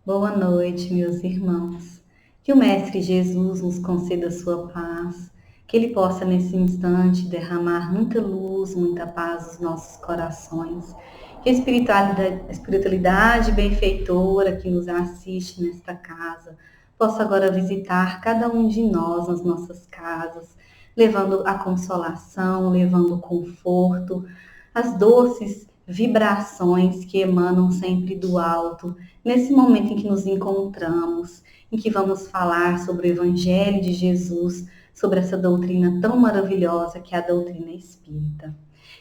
Boa noite, meus irmãos. Que o Mestre Jesus nos conceda sua paz, que Ele possa nesse instante derramar muita luz, muita paz nos nossos corações. Que a espiritualidade benfeitora que nos assiste nesta casa possa agora visitar cada um de nós nas nossas casas, levando a consolação, levando o conforto, as doces vibrações que emanam sempre do alto, nesse momento em que nos encontramos, em que vamos falar sobre o Evangelho de Jesus, sobre essa doutrina tão maravilhosa que é a doutrina espírita.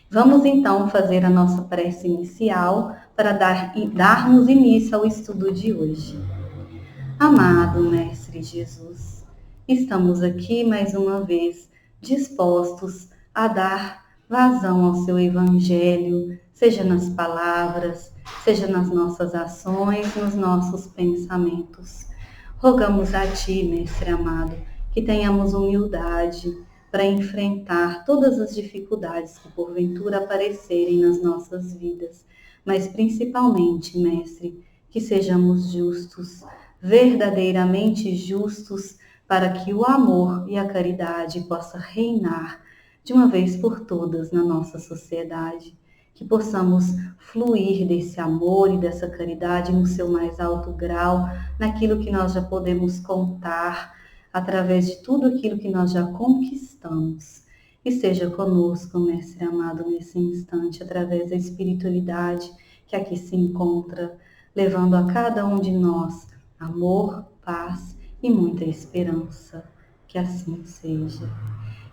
Vamos então fazer a nossa prece inicial para darmos início ao estudo de hoje. Amado Mestre Jesus, estamos aqui mais uma vez dispostos a dar vazão ao seu Evangelho, seja nas palavras, seja nas nossas ações, nos nossos pensamentos. Rogamos a Ti, Mestre amado, que tenhamos humildade para enfrentar todas as dificuldades que porventura aparecerem nas nossas vidas, mas principalmente, Mestre, que sejamos justos, verdadeiramente justos, para que o amor e a caridade possa reinar de uma vez por todas na nossa sociedade, que possamos fluir desse amor e dessa caridade no seu mais alto grau, naquilo que nós já podemos contar, através de tudo aquilo que nós já conquistamos. E seja conosco, Mestre amado, nesse instante, através da espiritualidade que aqui se encontra, levando a cada um de nós amor, paz e muita esperança. Que assim seja.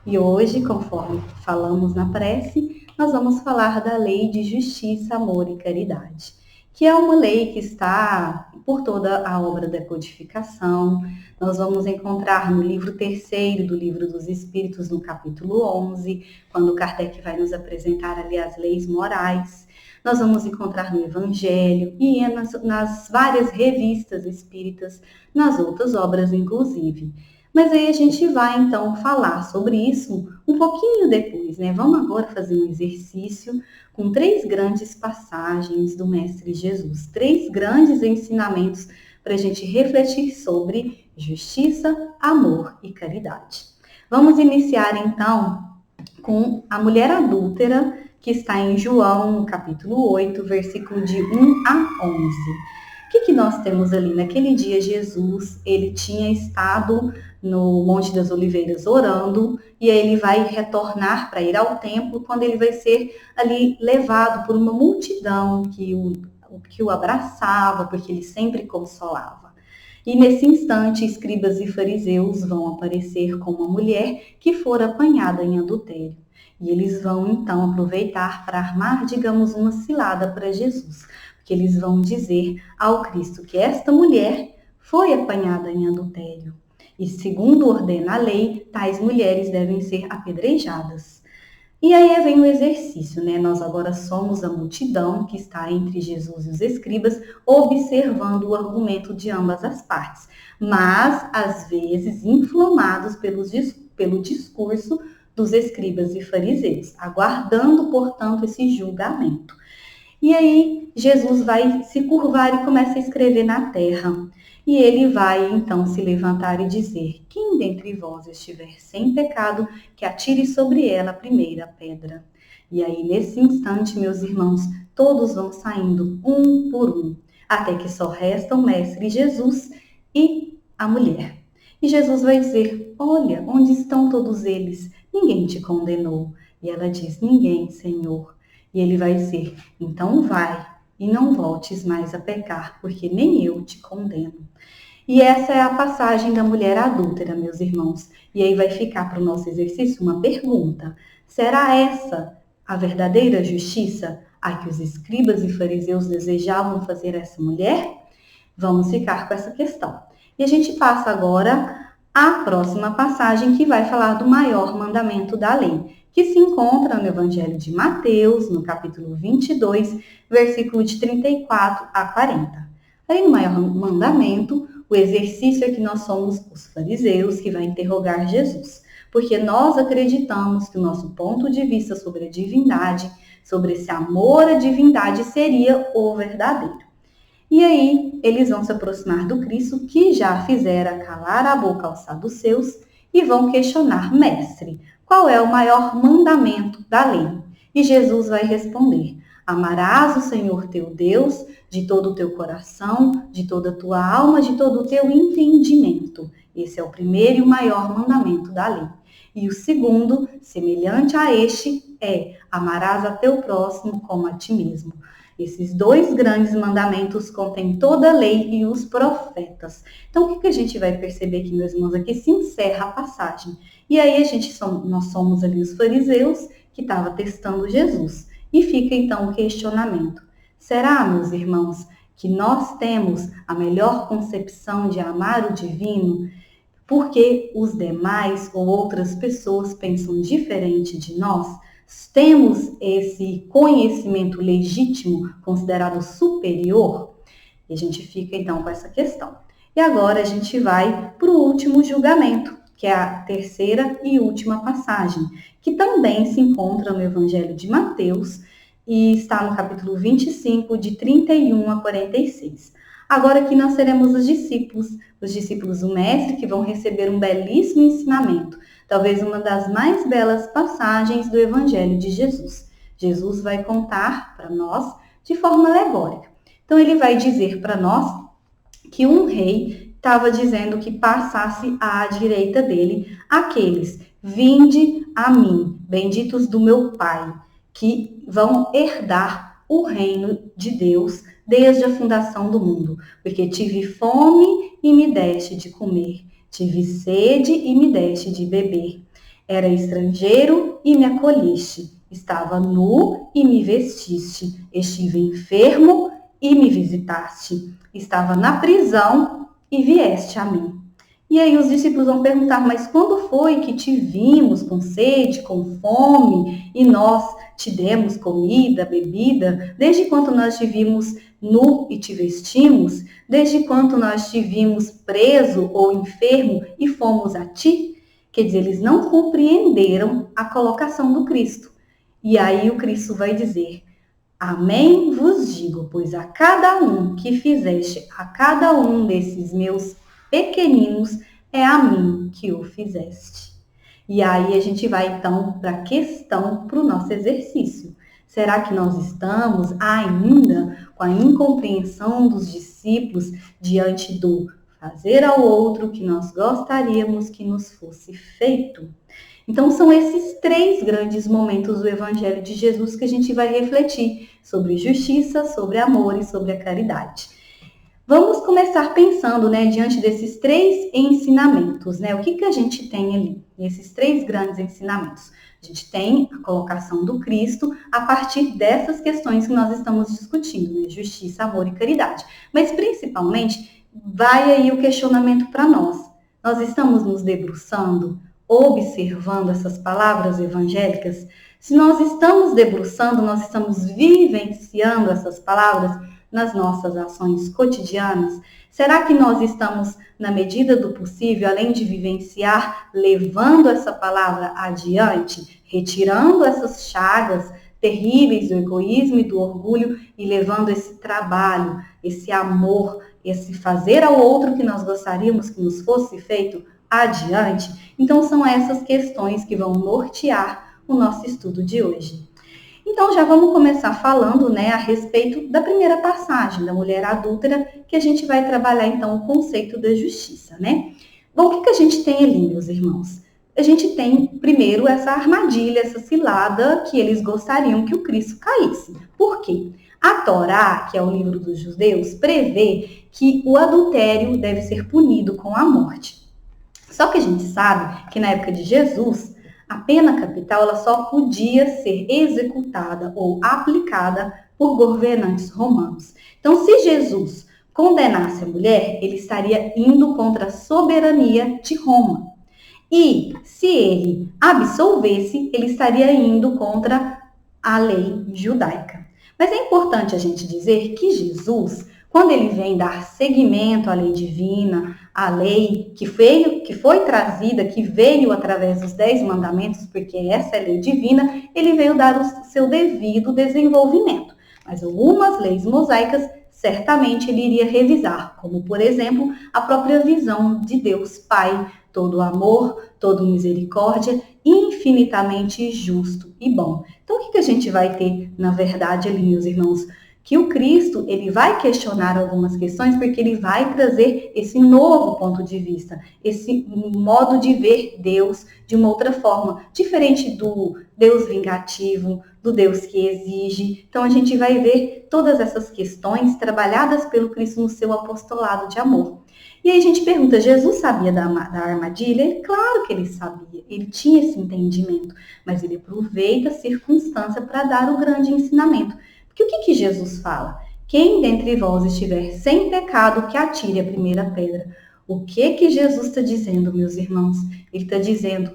E hoje, conforme falamos na prece, nós vamos falar da lei de justiça, amor e caridade, que é uma lei que está por toda a obra da codificação. Nós vamos encontrar no livro 3º do Livro dos Espíritos, no capítulo 11, quando Kardec vai nos apresentar ali as leis morais. Nós vamos encontrar no Evangelho e nas várias revistas espíritas, nas outras obras inclusive. Mas aí a gente vai então falar sobre isso um pouquinho depois, né? Vamos agora fazer um exercício com 3 grandes passagens do Mestre Jesus, 3 grandes ensinamentos para a gente refletir sobre justiça, amor e caridade. Vamos iniciar então com a mulher adúltera, que está em João, no capítulo 8, versículo de 1 a 11. O que nós temos ali? Naquele dia, Jesus, ele tinha estado no Monte das Oliveiras orando, e aí ele vai retornar para ir ao templo, quando ele vai ser ali levado por uma multidão que o abraçava, porque ele sempre consolava. E nesse instante, escribas e fariseus vão aparecer com uma mulher que fora apanhada em adultério. E eles vão então aproveitar para armar, digamos, uma cilada para Jesus, porque eles vão dizer ao Cristo que esta mulher foi apanhada em adultério. E segundo ordena a lei, tais mulheres devem ser apedrejadas. E aí vem o exercício, né? Nós agora somos a multidão que está entre Jesus e os escribas, observando o argumento de ambas as partes, mas às vezes inflamados pelo discurso dos escribas e fariseus, aguardando, portanto, esse julgamento. E aí Jesus vai se curvar e começa a escrever na terra. E ele vai então se levantar e dizer: quem dentre vós estiver sem pecado, que atire sobre ela a primeira pedra. E aí nesse instante, meus irmãos, todos vão saindo um por um, até que só restam o Mestre Jesus e a mulher. E Jesus vai dizer: olha, onde estão todos eles? Ninguém te condenou. E ela diz: ninguém, Senhor. E ele vai dizer: então vai e não voltes mais a pecar, porque nem eu te condeno. E essa é a passagem da mulher adúltera, meus irmãos. E aí vai ficar para o nosso exercício uma pergunta: será essa a verdadeira justiça a que os escribas e fariseus desejavam fazer a essa mulher? Vamos ficar com essa questão. E a gente passa agora à próxima passagem, que vai falar do maior mandamento da lei, que se encontra no Evangelho de Mateus, no capítulo 22, versículo de 34 a 40. Aí no maior mandamento, o exercício é que nós somos os fariseus que vai interrogar Jesus, porque nós acreditamos que o nosso ponto de vista sobre a divindade, sobre esse amor à divindade, seria o verdadeiro. E aí eles vão se aproximar do Cristo, que já fizera calar a boca aos saduceus, e vão questionar: mestre, qual é o maior mandamento da lei? E Jesus vai responder: amarás o Senhor teu Deus de todo o teu coração, de toda a tua alma, de todo o teu entendimento. Esse é o primeiro e o maior mandamento da lei. E o segundo, semelhante a este, é: amarás a teu próximo como a ti mesmo. Esses dois grandes mandamentos contêm toda a lei e os profetas. Então, o que a gente vai perceber aqui, meus irmãos? Aqui se encerra a passagem. E aí nós somos ali os fariseus que estavam testando Jesus. E fica então o questionamento: será, meus irmãos, que nós temos a melhor concepção de amar o divino, porque os demais ou outras pessoas pensam diferente de nós? Temos esse conhecimento legítimo considerado superior? E a gente fica então com essa questão. E agora a gente vai para o último julgamento, que é a terceira e última passagem, que também se encontra no Evangelho de Mateus e está no capítulo 25, de 31 a 46. Agora aqui nós seremos os discípulos do Mestre, que vão receber um belíssimo ensinamento, talvez uma das mais belas passagens do Evangelho de Jesus. Jesus vai contar para nós de forma alegórica. Então ele vai dizer para nós que um rei estava dizendo que passasse à direita dele aqueles: vinde a mim, benditos do meu Pai, que vão herdar o reino de Deus desde a fundação do mundo. Porque tive fome e me deste de comer, tive sede e me deste de beber. Era estrangeiro e me acolheste, estava nu e me vestiste, estive enfermo e me visitaste, estava na prisão e vieste a mim. E aí os discípulos vão perguntar: mas quando foi que te vimos com sede, com fome, e nós te demos comida, bebida? Desde quando nós te vimos nu e te vestimos? Desde quando nós te vimos preso ou enfermo e fomos a ti? Quer dizer, eles não compreenderam a colocação do Cristo. E aí o Cristo vai dizer: amém vos digo, pois a cada um que fizeste, a cada um desses meus pequeninos, é a mim que o fizeste. E aí a gente vai então para a questão, para o nosso exercício. Será que nós estamos ainda com a incompreensão dos discípulos diante do fazer ao outro que nós gostaríamos que nos fosse feito? Então são esses três grandes momentos do Evangelho de Jesus que a gente vai refletir sobre justiça, sobre amor e sobre a caridade. Vamos começar pensando, diante desses três ensinamentos, o que a gente tem ali, nesses três grandes ensinamentos? A gente tem a colocação do Cristo a partir dessas questões que nós estamos discutindo, justiça, amor e caridade. Mas, principalmente, vai aí o questionamento para nós. Nós estamos nos debruçando, observando essas palavras evangélicas? Se nós estamos debruçando, nós estamos vivenciando essas palavras nas nossas ações cotidianas? Será que nós estamos, na medida do possível, além de vivenciar, levando essa palavra adiante, retirando essas chagas terríveis do egoísmo e do orgulho e levando esse trabalho, esse amor, esse fazer ao outro que nós gostaríamos que nos fosse feito adiante? Então são essas questões que vão nortear o nosso estudo de hoje. Então, já vamos começar falando, a respeito da primeira passagem, da mulher adúltera, que a gente vai trabalhar, então, o conceito da justiça, Bom, o que a gente tem ali, meus irmãos? A gente tem, primeiro, essa armadilha, essa cilada que eles gostariam que o Cristo caísse. Por quê? A Torá, que é o livro dos judeus, prevê que o adultério deve ser punido com a morte. Só que a gente sabe que na época de Jesus, a pena capital ela só podia ser executada ou aplicada por governantes romanos. Então, se Jesus condenasse a mulher, ele estaria indo contra a soberania de Roma. E se ele absolvesse, ele estaria indo contra a lei judaica. Mas é importante a gente dizer que Jesus, quando ele vem dar seguimento à lei divina, a lei que foi trazida, que veio através dos 10 mandamentos, porque essa é a lei divina, ele veio dar o seu devido desenvolvimento. Mas algumas leis mosaicas certamente ele iria revisar, como por exemplo, a própria visão de Deus Pai, todo amor, todo misericórdia, infinitamente justo e bom. Então, o que a gente vai ter, na verdade, ali, meus irmãos? Que o Cristo, ele vai questionar algumas questões porque ele vai trazer esse novo ponto de vista, esse modo de ver Deus de uma outra forma, diferente do Deus vingativo, do Deus que exige. Então a gente vai ver todas essas questões trabalhadas pelo Cristo no seu apostolado de amor. E aí a gente pergunta, Jesus sabia da armadilha? Claro que ele sabia, ele tinha esse entendimento, mas ele aproveita a circunstância para dar o grande ensinamento. Porque o que Jesus fala? Quem dentre vós estiver sem pecado, que atire a primeira pedra. O que Jesus está dizendo, meus irmãos? Ele está dizendo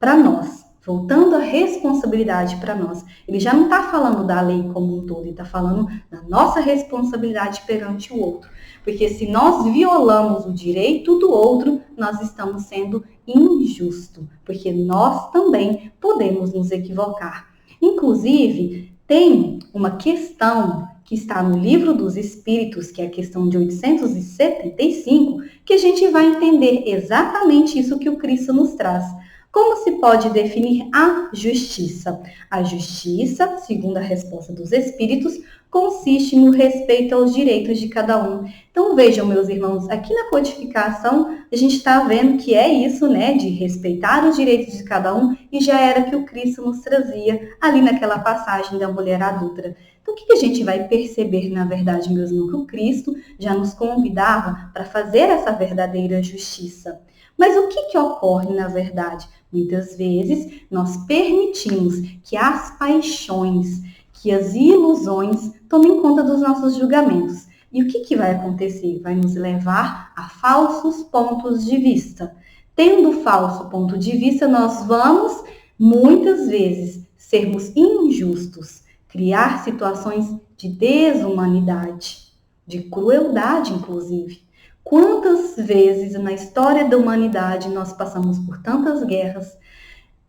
para nós, voltando a responsabilidade para nós. Ele já não está falando da lei como um todo, ele está falando da nossa responsabilidade perante o outro. Porque se nós violamos o direito do outro, nós estamos sendo injustos. Porque nós também podemos nos equivocar. Inclusive, tem uma questão que está no Livro dos Espíritos, que é a questão de 875, que a gente vai entender exatamente isso que o Cristo nos traz. Como se pode definir a justiça? A justiça, segundo a resposta dos Espíritos, consiste no respeito aos direitos de cada um. Então vejam, meus irmãos, aqui na codificação a gente está vendo que é isso, né, de respeitar os direitos de cada um, e já era que o Cristo nos trazia ali naquela passagem da mulher adúltera. Então o que a gente vai perceber, na verdade, meus irmãos, que o Cristo já nos convidava para fazer essa verdadeira justiça. Mas o que ocorre, na verdade? Muitas vezes nós permitimos que as paixões, que as ilusões tomem conta dos nossos julgamentos. E o que vai acontecer? Vai nos levar a falsos pontos de vista. Tendo falso ponto de vista, nós vamos, muitas vezes, sermos injustos, criar situações de desumanidade, de crueldade, inclusive. Quantas vezes na história da humanidade nós passamos por tantas guerras,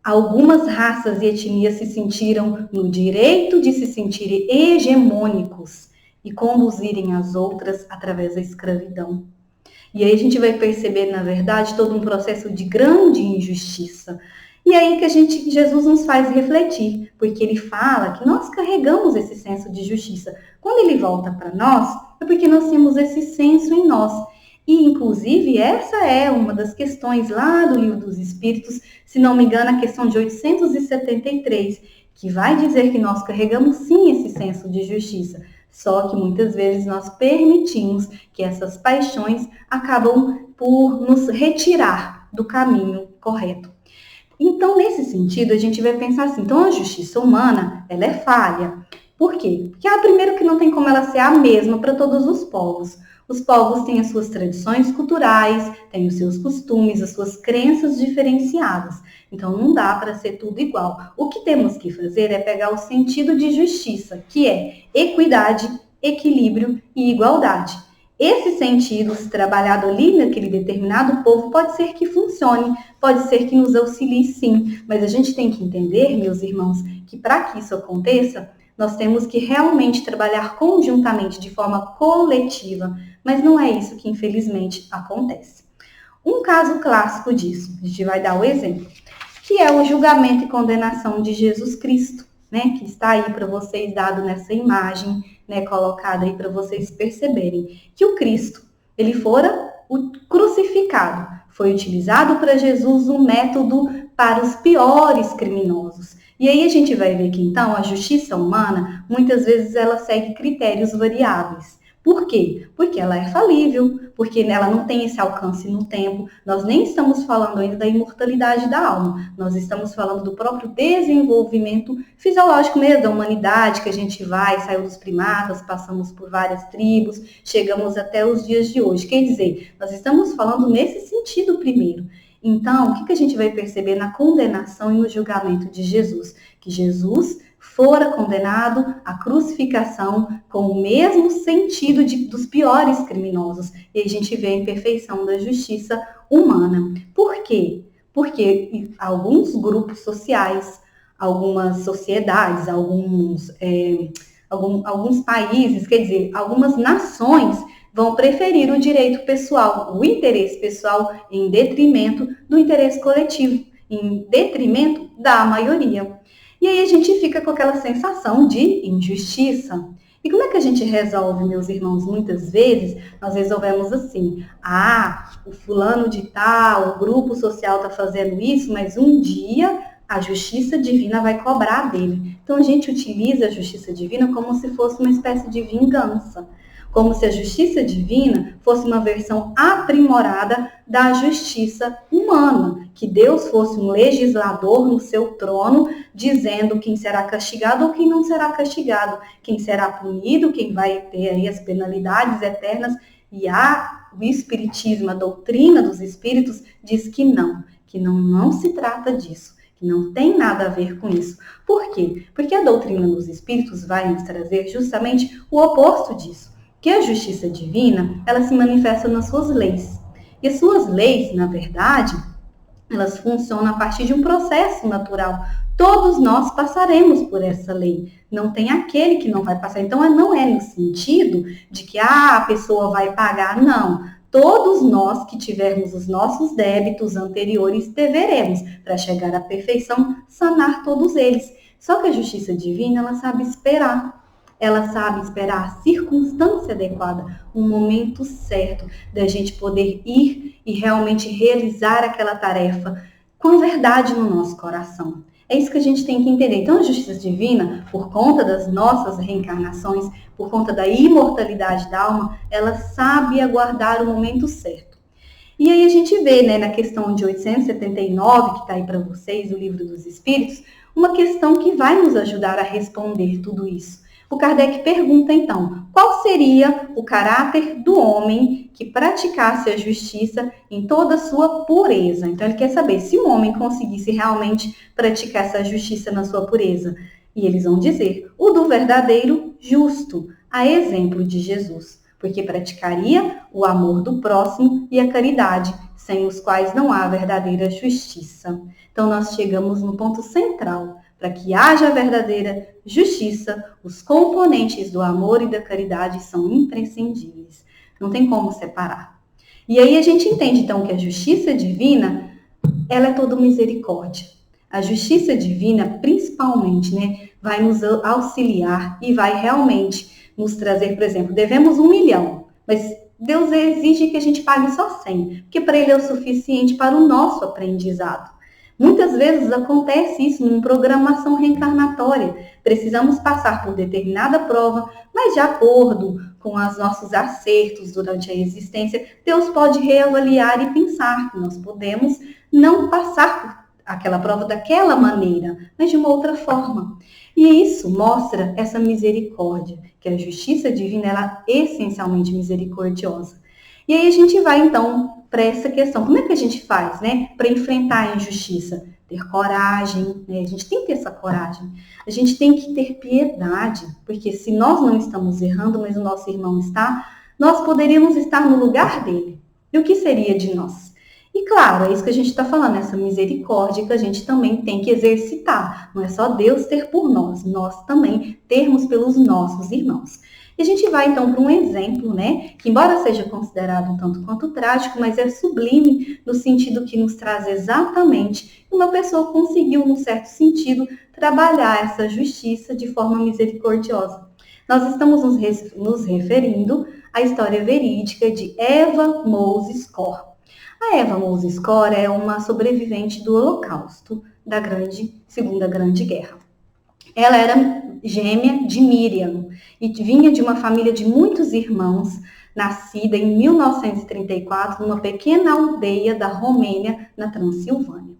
algumas raças e etnias se sentiram no direito de se sentirem hegemônicos e conduzirem as outras através da escravidão. E aí a gente vai perceber, na verdade, todo um processo de grande injustiça. E aí que Jesus nos faz refletir, porque ele fala que nós carregamos esse senso de justiça. Quando ele volta para nós, é porque nós temos esse senso em nós. E, inclusive, essa é uma das questões lá do Livro dos Espíritos, se não me engano, a questão de 873, que vai dizer que nós carregamos sim esse senso de justiça, só que muitas vezes nós permitimos que essas paixões acabam por nos retirar do caminho correto. Então, nesse sentido, a gente vai pensar assim, então a justiça humana, ela é falha. Por quê? Porque, primeiro, que não tem como ela ser a mesma para todos os povos. Os povos têm as suas tradições culturais, têm os seus costumes, as suas crenças diferenciadas. Então, não dá para ser tudo igual. O que temos que fazer é pegar o sentido de justiça, que é equidade, equilíbrio e igualdade. Esses sentidos, trabalhado ali naquele determinado povo, pode ser que funcione, pode ser que nos auxilie sim. Mas a gente tem que entender, meus irmãos, que para que isso aconteça, nós temos que realmente trabalhar conjuntamente, de forma coletiva, mas não é isso que, infelizmente, acontece. Um caso clássico disso, a gente vai dar o exemplo, que é o julgamento e condenação de Jesus Cristo, né, que está aí para vocês dado nessa imagem, né, colocada aí para vocês perceberem, que o Cristo, ele fora o crucificado, foi utilizado para Jesus um método para os piores criminosos. E aí a gente vai ver que, então, a justiça humana, muitas vezes, ela segue critérios variáveis. Por quê? Porque ela é falível, porque ela não tem esse alcance no tempo. Nós nem estamos falando ainda da imortalidade da alma. Nós estamos falando do próprio desenvolvimento fisiológico mesmo, da humanidade, que a gente saiu dos primatas, passamos por várias tribos, chegamos até os dias de hoje. Quer dizer, nós estamos falando nesse sentido primeiro. Então, o que a gente vai perceber na condenação e no julgamento de Jesus? Que Jesus fora condenado à crucificação com o mesmo sentido dos piores criminosos. E a gente vê a imperfeição da justiça humana. Por quê? Porque alguns grupos sociais, algumas sociedades, alguns países, quer dizer, algumas nações vão preferir o direito pessoal, o interesse pessoal, em detrimento do interesse coletivo, em detrimento da maioria. E aí a gente fica com aquela sensação de injustiça. E como é que a gente resolve, meus irmãos? Muitas vezes nós resolvemos assim: o fulano de tal, o grupo social está fazendo isso, mas um dia a justiça divina vai cobrar dele. Então a gente utiliza a justiça divina como se fosse uma espécie de vingança, como se a justiça divina fosse uma versão aprimorada da justiça humana, que Deus fosse um legislador no seu trono, dizendo quem será castigado ou quem não será castigado, quem será punido, quem vai ter aí as penalidades eternas. E o Espiritismo, a doutrina dos Espíritos, diz que não se trata disso, que não tem nada a ver com isso. Por quê? Porque a doutrina dos Espíritos vai nos trazer justamente o oposto disso, que a justiça divina, ela se manifesta nas suas leis. E as suas leis, na verdade, elas funcionam a partir de um processo natural. Todos nós passaremos por essa lei. Não tem aquele que não vai passar. Então, não é no sentido de que a pessoa vai pagar, não. Todos nós que tivermos os nossos débitos anteriores deveremos, para chegar à perfeição, sanar todos eles. Só que a justiça divina, ela sabe esperar. Ela sabe esperar a circunstância adequada, um momento certo da gente poder ir e realmente realizar aquela tarefa com verdade no nosso coração. É isso que a gente tem que entender. Então, a justiça divina, por conta das nossas reencarnações, por conta da imortalidade da alma, ela sabe aguardar o momento certo. E aí a gente vê, né, na questão de 879, que está aí para vocês, o Livro dos Espíritos, uma questão que vai nos ajudar a responder tudo isso. O Kardec pergunta, então, qual seria o caráter do homem que praticasse a justiça em toda a sua pureza? Então, ele quer saber se um homem conseguisse realmente praticar essa justiça na sua pureza. E eles vão dizer, o do verdadeiro justo, a exemplo de Jesus, porque praticaria o amor do próximo e a caridade, sem os quais não há verdadeira justiça. Então, nós chegamos no ponto central. Para que haja verdadeira justiça, os componentes do amor e da caridade são imprescindíveis. Não tem como separar. E aí a gente entende, então, que a justiça divina, ela é toda misericórdia. A justiça divina, principalmente, né, vai nos auxiliar e vai realmente nos trazer, por exemplo, devemos 1 milhão, mas Deus exige que a gente pague só 100, porque para Ele é o suficiente para o nosso aprendizado. Muitas vezes acontece isso em programação reencarnatória. Precisamos passar por determinada prova, mas de acordo com os nossos acertos durante a existência, Deus pode reavaliar e pensar que nós podemos não passar por aquela prova daquela maneira, mas de uma outra forma. E isso mostra essa misericórdia, que a justiça divina ela é essencialmente misericordiosa. E aí a gente vai, então, para essa questão. Como é que a gente faz, né, para enfrentar a injustiça? Ter coragem, né? A gente tem que ter essa coragem. A gente tem que ter piedade, porque se nós não estamos errando, mas o nosso irmão está, nós poderíamos estar no lugar dele. E o que seria de nós? E claro, é isso que a gente está falando, essa misericórdia que a gente também tem que exercitar. Não é só Deus ter por nós também termos pelos nossos irmãos. E a gente vai, então, para um exemplo, né, que embora seja considerado um tanto quanto trágico, mas é sublime no sentido que nos traz exatamente que uma pessoa conseguiu, num certo sentido, trabalhar essa justiça de forma misericordiosa. Nós estamos nos referindo à história verídica de Eva Moses Corr. A Eva Moses Corr é uma sobrevivente do Holocausto, da Segunda Grande Guerra. Ela era gêmea de Miriam e vinha de uma família de muitos irmãos, nascida em 1934 numa pequena aldeia da Romênia, na Transilvânia.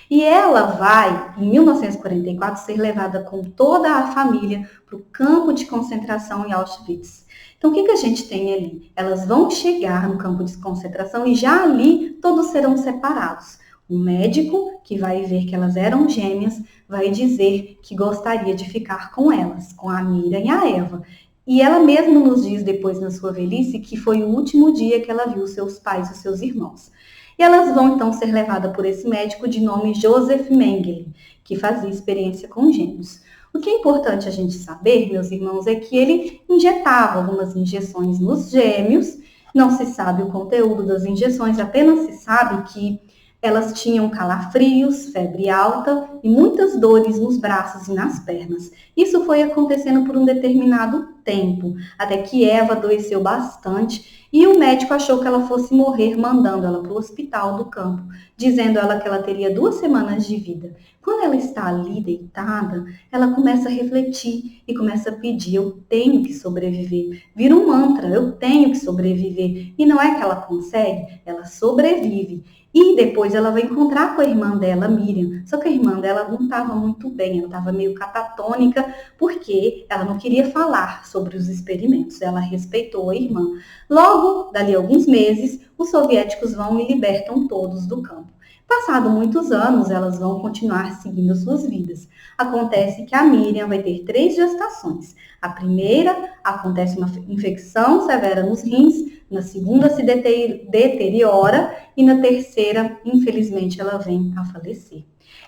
E ela vai, em 1944, ser levada com toda a família para o campo de concentração em Auschwitz. Então, o que a gente tem ali? Elas vão chegar no campo de concentração e já ali todos serão separados. O médico, que vai ver que elas eram gêmeas, vai dizer que gostaria de ficar com elas, com a Miriam e a Eva. E ela mesma nos diz depois, na sua velhice, que foi o último dia que ela viu seus pais e seus irmãos. E elas vão, então, ser levadas por esse médico de nome Joseph Mengele, que fazia experiência com gêmeos. O que é importante a gente saber, meus irmãos, é que ele injetava algumas injeções nos gêmeos. Não se sabe o conteúdo das injeções, apenas se sabe que elas tinham calafrios, febre alta e muitas dores nos braços e nas pernas. Isso foi acontecendo por um determinado tempo, até que Eva adoeceu bastante e o médico achou que ela fosse morrer, mandando ela para o hospital do campo, dizendo ela que ela teria 2 semanas de vida. Quando ela está ali deitada, ela começa a refletir e começa a pedir: eu tenho que sobreviver. Vira um mantra: eu tenho que sobreviver. E não é que ela consegue, ela sobrevive. E depois ela vai encontrar com a irmã dela, Miriam. Só que a irmã dela não estava muito bem, ela estava meio catatônica, porque ela não queria falar sobre os experimentos. Ela respeitou a irmã. Logo, dali a alguns meses, os soviéticos vão e libertam todos do campo. Passado muitos anos, elas vão continuar seguindo suas vidas. Acontece que a Miriam vai ter 3 gestações. A primeira, acontece uma infecção severa nos rins. Na segunda, se deteriora. E na terceira, infelizmente, ela vem a falecer.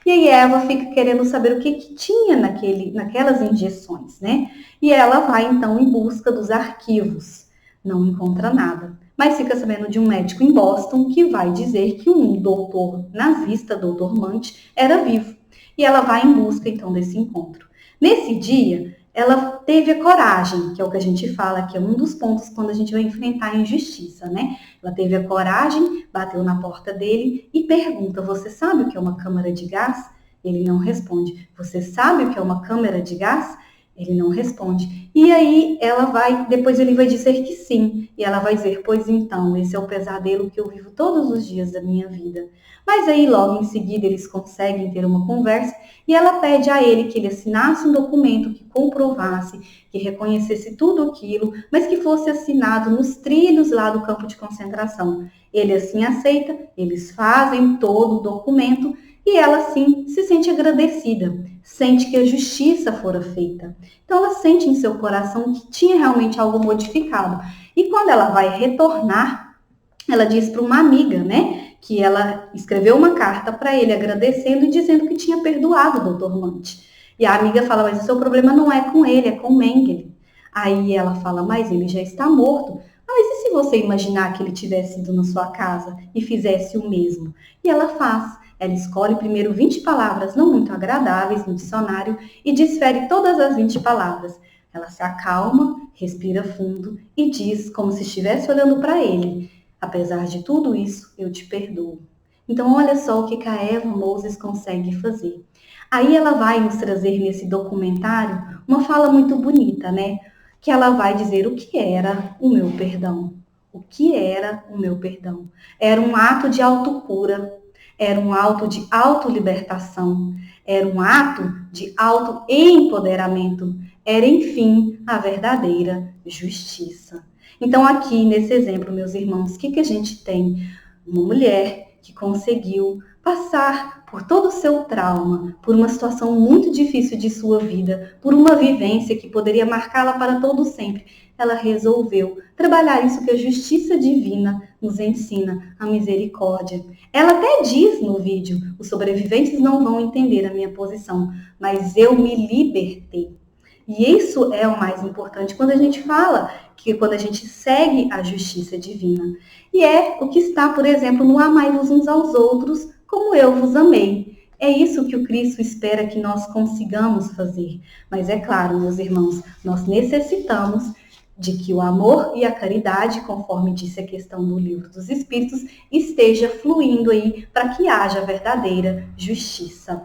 E aí Eva fica querendo saber o que tinha naquelas injeções, né? E ela vai, então, em busca dos arquivos. Não encontra nada. Mas fica sabendo de um médico em Boston que vai dizer que um doutor nazista, doutor Munt, era vivo. E ela vai em busca, então, desse encontro. Nesse dia, ela teve a coragem, que é o que a gente fala, que é um dos pontos quando a gente vai enfrentar a injustiça, né? Ela teve a coragem, bateu na porta dele e pergunta: você sabe o que é uma câmara de gás? Ele não responde. Você sabe o que é uma câmara de gás? Ele não responde. E aí depois ele vai dizer que sim. E ela vai dizer: pois então, esse é o pesadelo que eu vivo todos os dias da minha vida. Mas aí logo em seguida eles conseguem ter uma conversa e ela pede a ele que ele assinasse um documento que comprovasse, que reconhecesse tudo aquilo, mas que fosse assinado nos trilhos lá do campo de concentração. Ele assim aceita, eles fazem todo o documento e ela assim se sente agradecida, sente que a justiça fora feita. Então ela sente em seu coração que tinha realmente algo modificado. E quando ela vai retornar, ela diz para uma amiga, né, que ela escreveu uma carta para ele agradecendo e dizendo que tinha perdoado o Dr. Munt. E a amiga fala: mas o seu problema não é com ele, é com Mengele. Aí ela fala: mas ele já está morto. Mas e se você imaginar que ele tivesse ido na sua casa e fizesse o mesmo? E ela faz. Ela escolhe primeiro 20 palavras não muito agradáveis no dicionário e desfere todas as 20 palavras. Ela se acalma, respira fundo e diz, como se estivesse olhando para ele: apesar de tudo isso, eu te perdoo. Então, olha só o que a Eva Moses consegue fazer. Aí ela vai nos trazer nesse documentário uma fala muito bonita, né? Que ela vai dizer o que era o meu perdão. O que era o meu perdão? Era um ato de autocura, era um ato de autolibertação, era um ato de autoempoderamento, era, enfim, a verdadeira justiça. Então, aqui nesse exemplo, meus irmãos, o que a gente tem? Uma mulher que conseguiu passar por todo o seu trauma, por uma situação muito difícil de sua vida, por uma vivência que poderia marcá-la para todo sempre. Ela resolveu trabalhar isso que a justiça divina nos ensina, a misericórdia. Ela até diz no vídeo: os sobreviventes não vão entender a minha posição, mas eu me libertei. E isso é o mais importante quando a gente fala, que quando a gente segue a justiça divina. E é o que está, por exemplo, no amai-vos uns aos outros, como eu vos amei. É isso que o Cristo espera que nós consigamos fazer. Mas é claro, meus irmãos, nós necessitamos de que o amor e a caridade, conforme disse a questão do Livro dos Espíritos, esteja fluindo aí para que haja verdadeira justiça.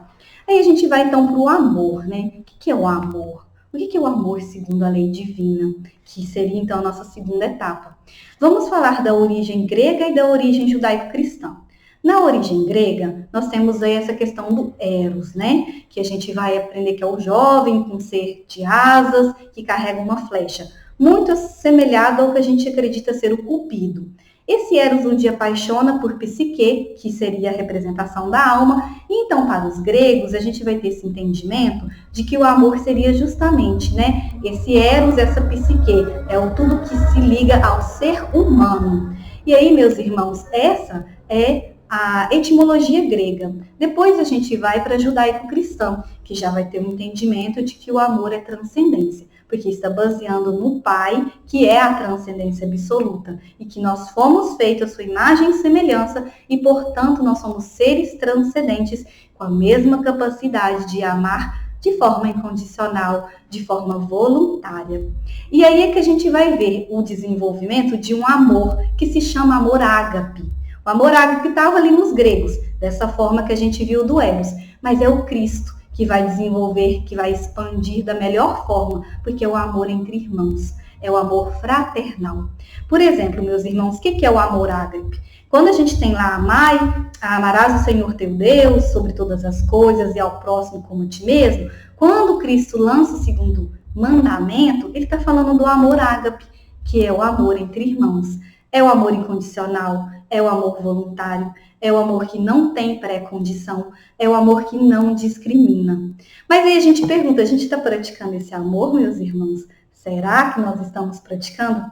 Aí a gente vai então para o amor, né? O que é o amor? O que é o amor segundo a lei divina? Que seria então a nossa segunda etapa. Vamos falar da origem grega e da origem judaico-cristã. Na origem grega, nós temos aí essa questão do Eros, né? Que a gente vai aprender que é o jovem com ser de asas, que carrega uma flecha. Muito assemelhado ao que a gente acredita ser o Cupido. Esse Eros um dia apaixona por Psique, que seria a representação da alma, e então para os gregos a gente vai ter esse entendimento de que o amor seria justamente, né, esse Eros, essa Psique, é o tudo que se liga ao ser humano. E aí, meus irmãos, essa é a etimologia grega. Depois a gente vai para judaico-cristão, que já vai ter um entendimento de que o amor é transcendência, porque está baseando no Pai, que é a transcendência absoluta, e que nós fomos feitos à sua imagem e semelhança, e, portanto, nós somos seres transcendentes com a mesma capacidade de amar de forma incondicional, de forma voluntária. E aí é que a gente vai ver o desenvolvimento de um amor que se chama amor ágape. O amor ágape estava ali nos gregos, dessa forma que a gente viu do Eros, mas é o Cristo que vai desenvolver, que vai expandir da melhor forma, porque é o amor entre irmãos, é o amor fraternal. Por exemplo, meus irmãos, o que é o amor ágape? Quando a gente tem lá amarás o Senhor teu Deus sobre todas as coisas e ao próximo como a ti mesmo, quando Cristo lança o segundo mandamento, ele está falando do amor ágape, que é o amor entre irmãos. É o amor incondicional, é o amor voluntário, é o amor que não tem pré-condição, é o amor que não discrimina. Mas aí a gente pergunta, a gente está praticando esse amor, meus irmãos? Será que nós estamos praticando?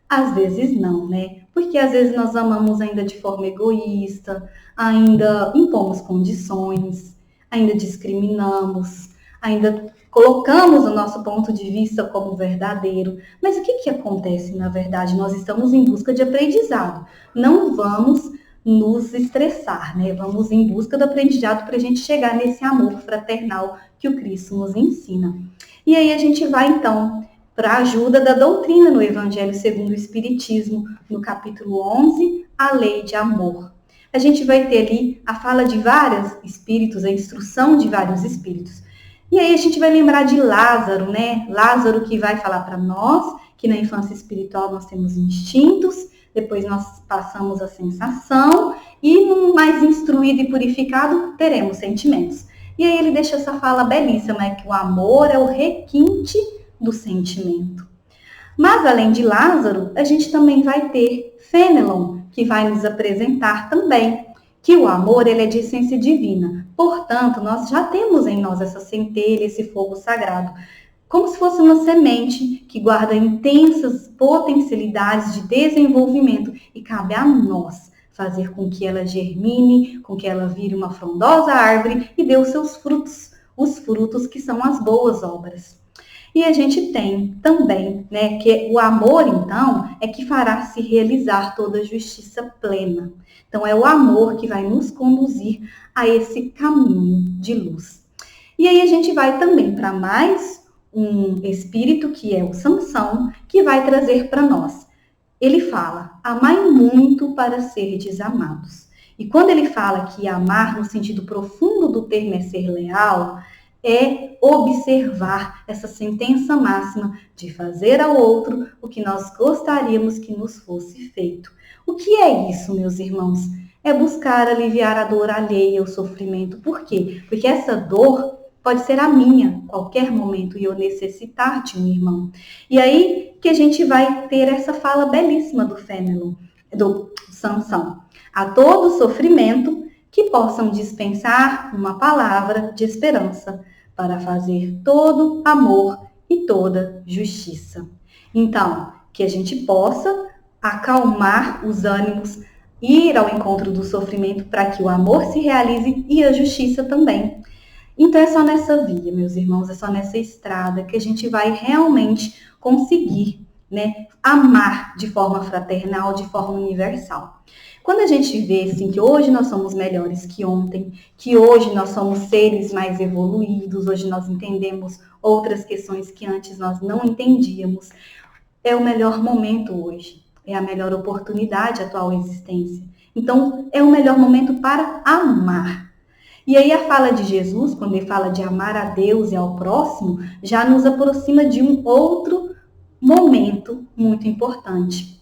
Às vezes não, né? Porque às vezes nós amamos ainda de forma egoísta, ainda impomos condições, ainda discriminamos, ainda colocamos o nosso ponto de vista como verdadeiro. Mas o que acontece, na verdade? Nós estamos em busca de aprendizado. Não vamos nos estressar, né? Vamos em busca do aprendizado para a gente chegar nesse amor fraternal que o Cristo nos ensina. E aí a gente vai, então, para a ajuda da doutrina no Evangelho segundo o Espiritismo, no capítulo 11, a lei de amor. A gente vai ter ali a fala de vários espíritos, a instrução de vários espíritos. E aí a gente vai lembrar de Lázaro, né? Lázaro que vai falar para nós que na infância espiritual nós temos instintos, depois nós passamos a sensação e no mais instruído e purificado teremos sentimentos. E aí ele deixa essa fala belíssima, é que o amor é o requinte do sentimento. Mas além de Lázaro, a gente também vai ter Fênelon, que vai nos apresentar também que o amor ele é de essência divina. Portanto, nós já temos em nós essa centelha, esse fogo sagrado, como se fosse uma semente que guarda intensas potencialidades de desenvolvimento e cabe a nós fazer com que ela germine, com que ela vire uma frondosa árvore e dê os seus frutos, os frutos que são as boas obras. E a gente tem também, né, que o amor, então, é que fará se realizar toda a justiça plena. Então, é o amor que vai nos conduzir a esse caminho de luz. E aí a gente vai também para mais um espírito, que é o Sansão, que vai trazer para nós. Ele fala, amai muito para serdes amados. E quando ele fala que amar no sentido profundo do termo é ser leal, é observar essa sentença máxima de fazer ao outro o que nós gostaríamos que nos fosse feito. O que é isso, meus irmãos? É buscar aliviar a dor alheia, o sofrimento. Por quê? Porque essa dor pode ser a minha, qualquer momento, e eu necessitar de um irmão. E aí que a gente vai ter essa fala belíssima do Fênelon, do Sansão. A todo sofrimento que possam dispensar uma palavra de esperança para fazer todo amor e toda justiça. Então, que a gente possa acalmar os ânimos, ir ao encontro do sofrimento para que o amor se realize e a justiça também. Então é só nessa via, meus irmãos, é só nessa estrada que a gente vai realmente conseguir, né, amar de forma fraternal, de forma universal. Quando a gente vê assim, que hoje nós somos melhores que ontem, que hoje nós somos seres mais evoluídos, hoje nós entendemos outras questões que antes nós não entendíamos, é o melhor momento hoje, é a melhor oportunidade a atual existência. Então, é o melhor momento para amar. E aí a fala de Jesus, quando ele fala de amar a Deus e ao próximo, já nos aproxima de um outro momento muito importante.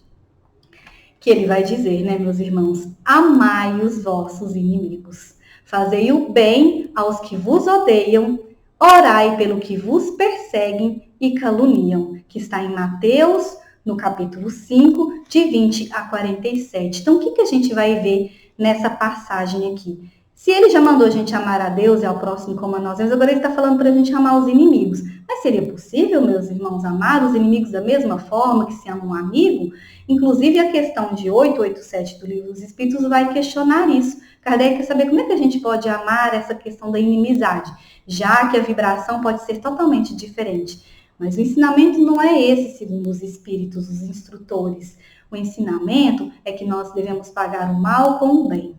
Que ele vai dizer, né, meus irmãos? Amai os vossos inimigos. Fazei o bem aos que vos odeiam, orai pelo que vos perseguem e caluniam. Que está em Mateus, no capítulo 5, de 20 a 47. Então, o que a gente vai ver nessa passagem aqui? Se ele já mandou a gente amar a Deus e ao próximo como a nós mesmos, agora ele está falando para a gente amar os inimigos. Mas seria possível, meus irmãos, amar os inimigos da mesma forma que se ama um amigo? Inclusive, a questão de 887 do Livro dos Espíritos vai questionar isso. Kardec quer saber como é que a gente pode amar essa questão da inimizade, já que a vibração pode ser totalmente diferente. Mas o ensinamento não é esse, segundo os espíritos, os instrutores. O ensinamento é que nós devemos pagar o mal com o bem.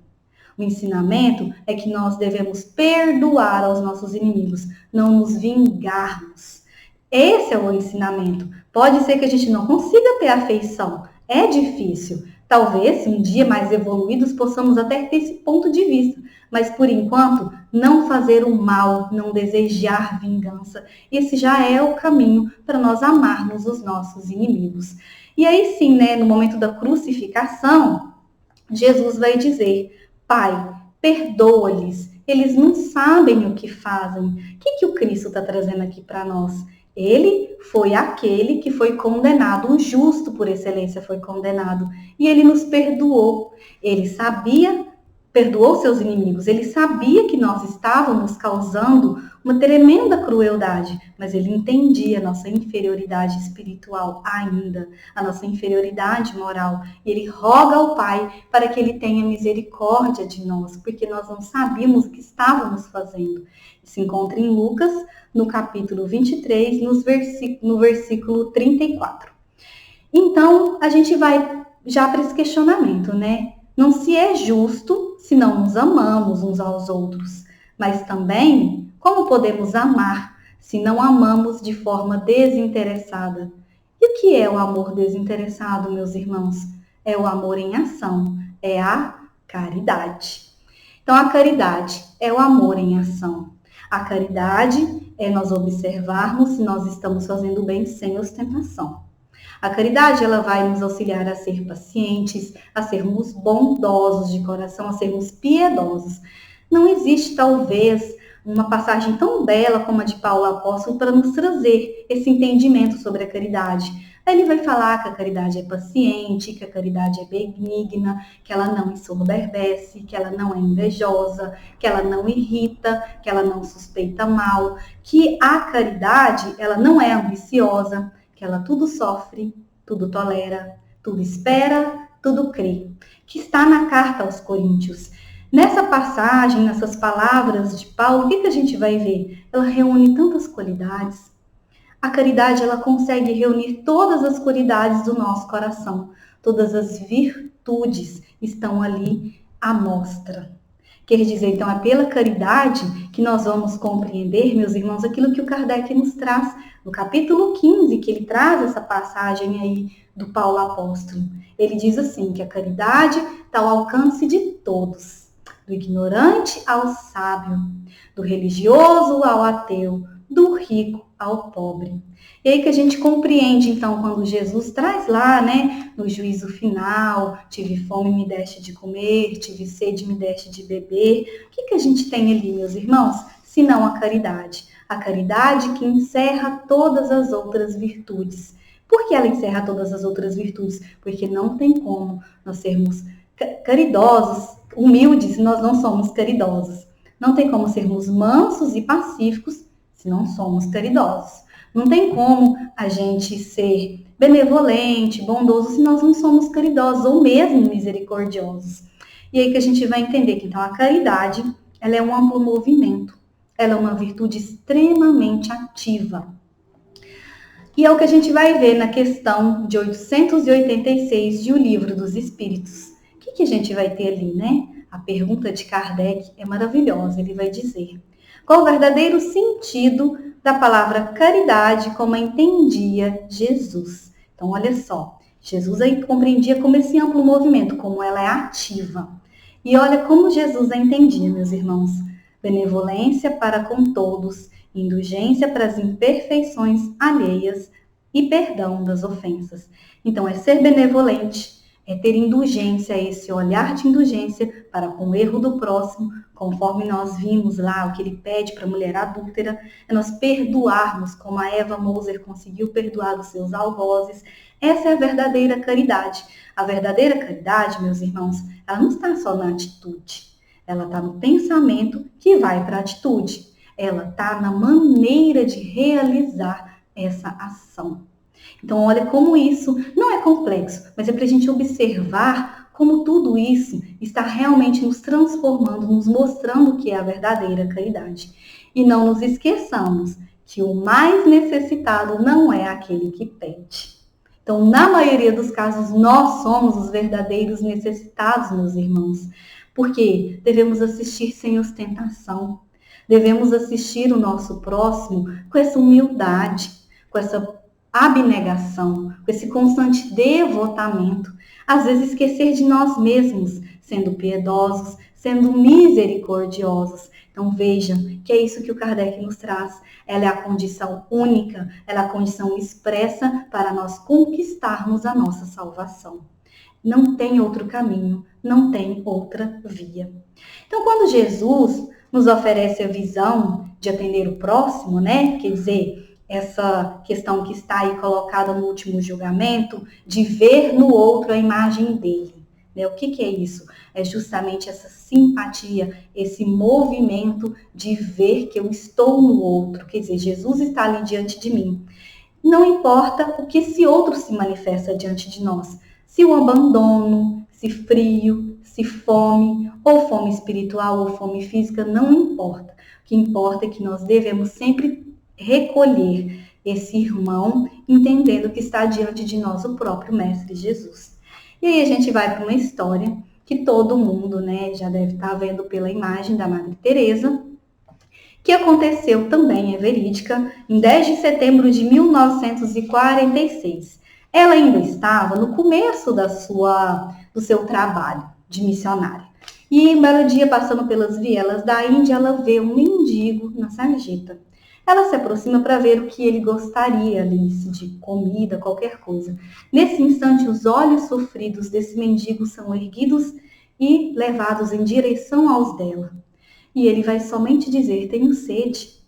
O ensinamento é que nós devemos perdoar aos nossos inimigos, não nos vingarmos. Esse é o ensinamento. Pode ser que a gente não consiga ter afeição. É difícil. Talvez, um dia mais evoluídos, possamos até ter esse ponto de vista. Mas, por enquanto, não fazer o mal, não desejar vingança. Esse já é o caminho para nós amarmos os nossos inimigos. E aí sim, né, no momento da crucificação, Jesus vai dizer: Pai, perdoa-lhes, eles não sabem o que fazem. O que o Cristo está trazendo aqui para nós? Ele foi aquele que foi condenado, o justo por excelência foi condenado. E ele nos perdoou. Ele sabia, perdoou seus inimigos. Ele sabia que nós estávamos causando uma tremenda crueldade, mas ele entendia a nossa inferioridade espiritual ainda, a nossa inferioridade moral. E ele roga ao Pai para que ele tenha misericórdia de nós, porque nós não sabíamos o que estávamos fazendo. Se encontra em Lucas, no capítulo 23, no versículo 34. Então, a gente vai já para esse questionamento, né? Não se é justo se não nos amamos uns aos outros, mas também como podemos amar se não amamos de forma desinteressada? E o que é o amor desinteressado, meus irmãos? É o amor em ação, é a caridade. Então, a caridade é o amor em ação. A caridade é nós observarmos se nós estamos fazendo bem sem ostentação. A caridade, ela vai nos auxiliar a ser pacientes, a sermos bondosos de coração, a sermos piedosos. Não existe, talvez, uma passagem tão bela como a de Paulo Apóstolo para nos trazer esse entendimento sobre a caridade. Ele vai falar que a caridade é paciente, que a caridade é benigna, que ela não ensoberbece, que ela não é invejosa, que ela não irrita, que ela não suspeita mal, que a caridade, ela não é ambiciosa, que ela tudo sofre, tudo tolera, tudo espera, tudo crê. Que está na carta aos Coríntios. Nessa passagem, nessas palavras de Paulo, o que a gente vai ver? Ela reúne tantas qualidades. A caridade, ela consegue reunir todas as qualidades do nosso coração. Todas as virtudes estão ali à mostra. Quer dizer, então, é pela caridade que nós vamos compreender, meus irmãos, aquilo que o Kardec nos traz no capítulo 15, que ele traz essa passagem aí do Paulo Apóstolo. Ele diz assim, que a caridade está ao alcance de todos, do ignorante ao sábio, do religioso ao ateu, do rico ao pobre. E aí que a gente compreende, então, quando Jesus traz lá, né, no juízo final, tive fome, me deste de comer, tive sede, me deste de beber. O que a gente tem ali, meus irmãos? Senão a caridade. A caridade que encerra todas as outras virtudes. Por que ela encerra todas as outras virtudes? Porque não tem como nós sermos caridosos, humildes, se nós não somos caridosos. Não tem como sermos mansos e pacíficos se não somos caridosos. Não tem como a gente ser benevolente, bondoso, se nós não somos caridosos ou mesmo misericordiosos. E aí que a gente vai entender que, então, a caridade, ela é um amplo movimento. Ela é uma virtude extremamente ativa. E é o que a gente vai ver na questão de 886 de O Livro dos Espíritos. O que a gente vai ter ali, né? A pergunta de Kardec é maravilhosa. Ele vai dizer: qual o verdadeiro sentido da palavra caridade como a entendia Jesus? Então, olha só, Jesus aí compreendia como esse amplo movimento, como ela é ativa. E olha como Jesus a entendia, meus irmãos. Benevolência para com todos, indulgência para as imperfeições alheias e perdão das ofensas. Então, é ser benevolente, é ter indulgência, esse olhar de indulgência para com o erro do próximo, conforme nós vimos lá, o que ele pede para a mulher adúltera, é nós perdoarmos, como a Eva Moser conseguiu perdoar os seus algozes. Essa é a verdadeira caridade. A verdadeira caridade, meus irmãos, ela não está só na atitude. ela está no pensamento que vai para a atitude. Ela está na maneira de realizar essa ação. Então, olha como isso não é complexo, mas é para a gente observar como tudo isso está realmente nos transformando, nos mostrando o que é a verdadeira caridade. E não nos esqueçamos que o mais necessitado não é aquele que pede. Então, na maioria dos casos, nós somos os verdadeiros necessitados, meus irmãos, porque devemos assistir sem ostentação, devemos assistir o nosso próximo com essa humildade, com essa abnegação, com esse constante devotamento, às vezes esquecer de nós mesmos, sendo piedosos, sendo misericordiosos. Então vejam que é isso que o Kardec nos traz. Ela é a condição única, ela é a condição expressa para nós conquistarmos a nossa salvação. Não tem outro caminho, não tem outra via. Então quando Jesus nos oferece a visão de atender o próximo, né? Quer dizer, essa questão que está aí colocada no último julgamento, de ver no outro a imagem dele. Né? O que é isso? É justamente essa simpatia, esse movimento de ver que eu estou no outro. Quer dizer, Jesus está ali diante de mim. Não importa o que esse outro se manifesta diante de nós. Se o abandono, se frio, se fome, ou fome espiritual ou fome física, não importa. O que importa é que nós devemos sempre recolher esse irmão, entendendo que está diante de nós o próprio Mestre Jesus. E aí a gente vai para uma história que todo mundo, né, já deve estar vendo pela imagem da Madre Teresa, que aconteceu também, é verídica, em 10 de setembro de 1946. Ela ainda estava no começo do seu trabalho de missionária. E um belo dia, passando pelas vielas da Índia, ela vê um mendigo na sarjeta. Ela se aproxima para ver o que ele gostaria ali, de comida, qualquer coisa. Nesse instante, os olhos sofridos desse mendigo são erguidos e levados em direção aos dela. E ele vai somente dizer, tenho sede.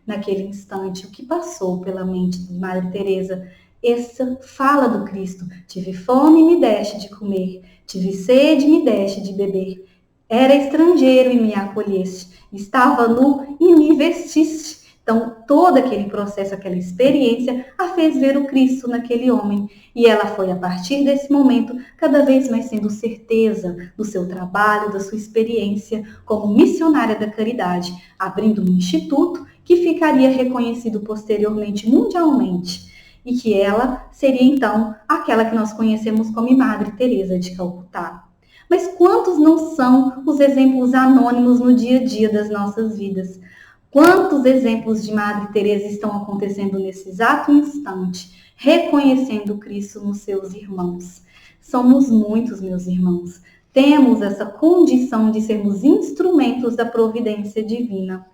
Naquele instante, o que passou pela mente de Madre Teresa? Essa fala do Cristo. Tive fome e me deste de comer. Tive sede e me deste de beber. Era estrangeiro e me acolheste. Estava nu e me vestiste. Então, todo aquele processo, aquela experiência, a fez ver o Cristo naquele homem. E ela foi, a partir desse momento, cada vez mais tendo certeza do seu trabalho, da sua experiência como missionária da caridade, abrindo um instituto que ficaria reconhecido posteriormente mundialmente. E que ela seria, então, aquela que nós conhecemos como Madre Teresa de Calcutá. Mas quantos não são os exemplos anônimos no dia a dia das nossas vidas? Quantos exemplos de Madre Teresa estão acontecendo nesse exato instante, reconhecendo Cristo nos seus irmãos? Somos muitos, meus irmãos. Temos essa condição de sermos instrumentos da providência divina.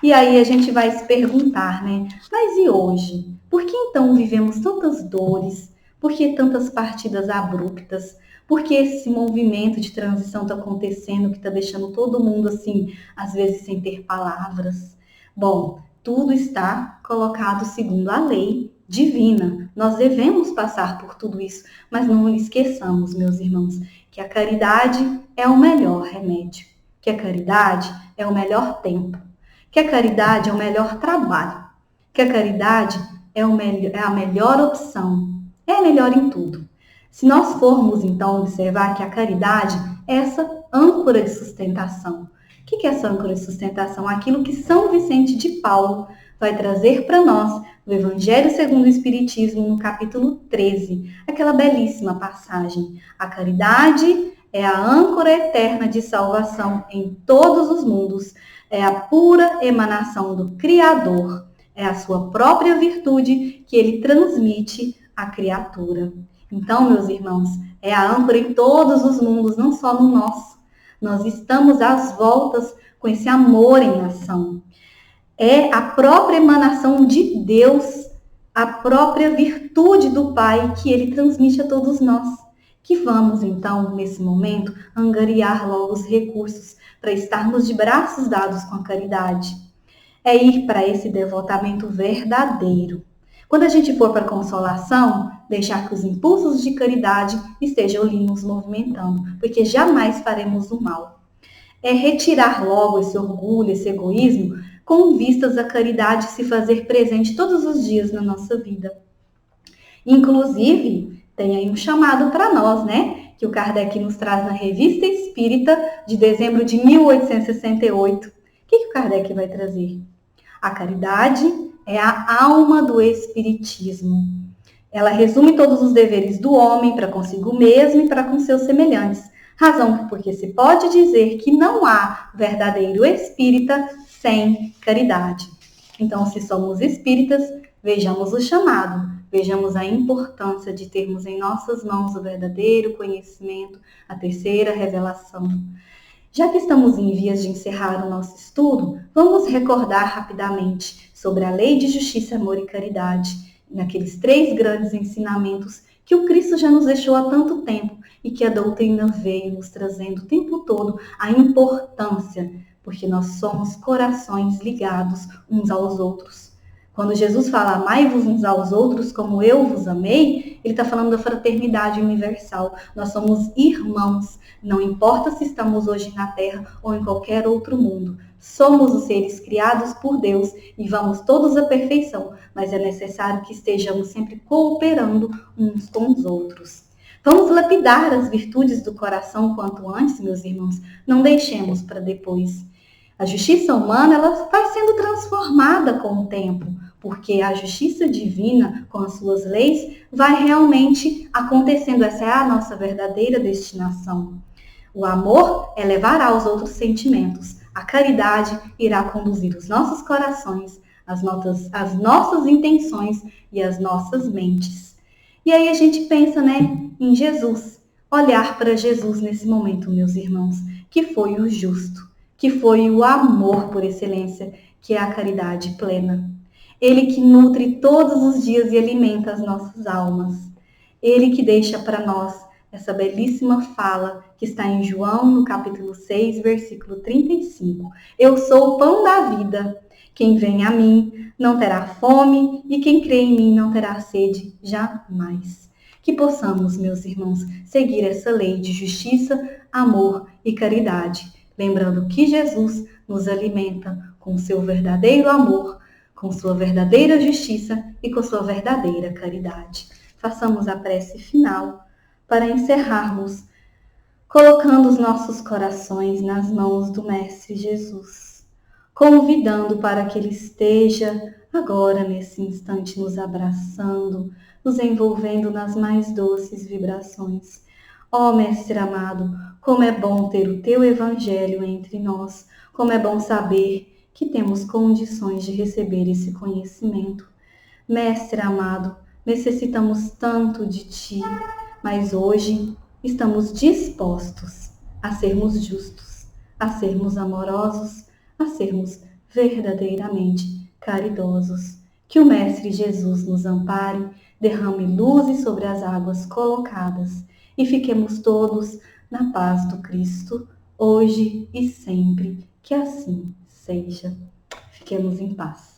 E aí a gente vai se perguntar, né? Mas e hoje? Por que então vivemos tantas dores? Por que tantas partidas abruptas? Por que esse movimento de transição está acontecendo, que está deixando todo mundo assim, às vezes sem ter palavras? Bom, tudo está colocado segundo a lei divina. Nós devemos passar por tudo isso, mas não esqueçamos, meus irmãos, que a caridade é o melhor remédio, que a caridade é o melhor tempo, que a caridade é o melhor trabalho, que a caridade é a melhor opção, é a melhor em tudo. Se nós formos, então, observar que a caridade é essa âncora de sustentação. O que é essa âncora de sustentação? Aquilo que São Vicente de Paulo vai trazer para nós no Evangelho segundo o Espiritismo, no capítulo 13, aquela belíssima passagem. A caridade é a âncora eterna de salvação em todos os mundos, é a pura emanação do Criador, é a sua própria virtude que ele transmite à criatura. Então, meus irmãos, é a âncora em todos os mundos, não só no nosso. Nós estamos às voltas com esse amor em ação. É a própria emanação de Deus, a própria virtude do Pai que ele transmite a todos nós. Que vamos, então, nesse momento, angariar logo os recursos para estarmos de braços dados com a caridade. É ir para esse devotamento verdadeiro. Quando a gente for para a consolação, deixar que os impulsos de caridade estejam ali nos movimentando, porque jamais faremos o mal. é retirar logo esse orgulho, esse egoísmo, com vistas à caridade se fazer presente todos os dias na nossa vida. Inclusive, tem aí um chamado para nós, né? Que o Kardec nos traz na Revista Espírita de dezembro de 1868. O que o Kardec vai trazer? A caridade é a alma do Espiritismo. Ela resume todos os deveres do homem para consigo mesmo e para com seus semelhantes. Razão porque se pode dizer que não há verdadeiro espírita sem caridade. Então, se somos espíritas, vejamos o chamado, vejamos a importância de termos em nossas mãos o verdadeiro conhecimento, a terceira revelação. Já que estamos em vias de encerrar o nosso estudo, vamos recordar rapidamente sobre a lei de justiça, amor e caridade, naqueles 3 grandes ensinamentos que o Cristo já nos deixou há tanto tempo e que a doutrina veio nos trazendo o tempo todo a importância, porque nós somos corações ligados uns aos outros. Quando Jesus fala, amai-vos uns aos outros como eu vos amei, ele está falando da fraternidade universal. Nós somos irmãos, não importa se estamos hoje na Terra ou em qualquer outro mundo. Somos os seres criados por Deus e vamos todos à perfeição, mas é necessário que estejamos sempre cooperando uns com os outros. Vamos lapidar as virtudes do coração quanto antes, meus irmãos. Não deixemos para depois. A justiça humana ela vai sendo transformada com o tempo, porque a justiça divina, com as suas leis, vai realmente acontecendo. Essa é a nossa verdadeira destinação. O amor elevará os outros sentimentos. A caridade irá conduzir os nossos corações, as nossas intenções e as nossas mentes. E aí a gente pensa, né, em Jesus. Olhar para Jesus nesse momento, meus irmãos, que foi o justo, que foi o amor por excelência, que é a caridade plena. Ele que nutre todos os dias e alimenta as nossas almas. Ele que deixa para nós essa belíssima fala que está em João, no capítulo 6, versículo 35. Eu sou o pão da vida. Quem vem a mim não terá fome e quem crê em mim não terá sede jamais. Que possamos, meus irmãos, seguir essa lei de justiça, amor e caridade, lembrando que Jesus nos alimenta com seu verdadeiro amor, com sua verdadeira justiça e com sua verdadeira caridade. Façamos a prece final para encerrarmos, colocando os nossos corações nas mãos do Mestre Jesus, convidando para que Ele esteja agora, nesse instante, nos abraçando, nos envolvendo nas mais doces vibrações. Ó Mestre amado, como é bom ter o Teu Evangelho entre nós, como é bom saber que temos condições de receber esse conhecimento. Mestre amado, necessitamos tanto de Ti, mas hoje estamos dispostos a sermos justos, a sermos amorosos, a sermos verdadeiramente caridosos. Que o Mestre Jesus nos ampare, derrame luzes sobre as águas colocadas e fiquemos todos na paz do Cristo, hoje e sempre. Que assim seja. Fiquemos em paz.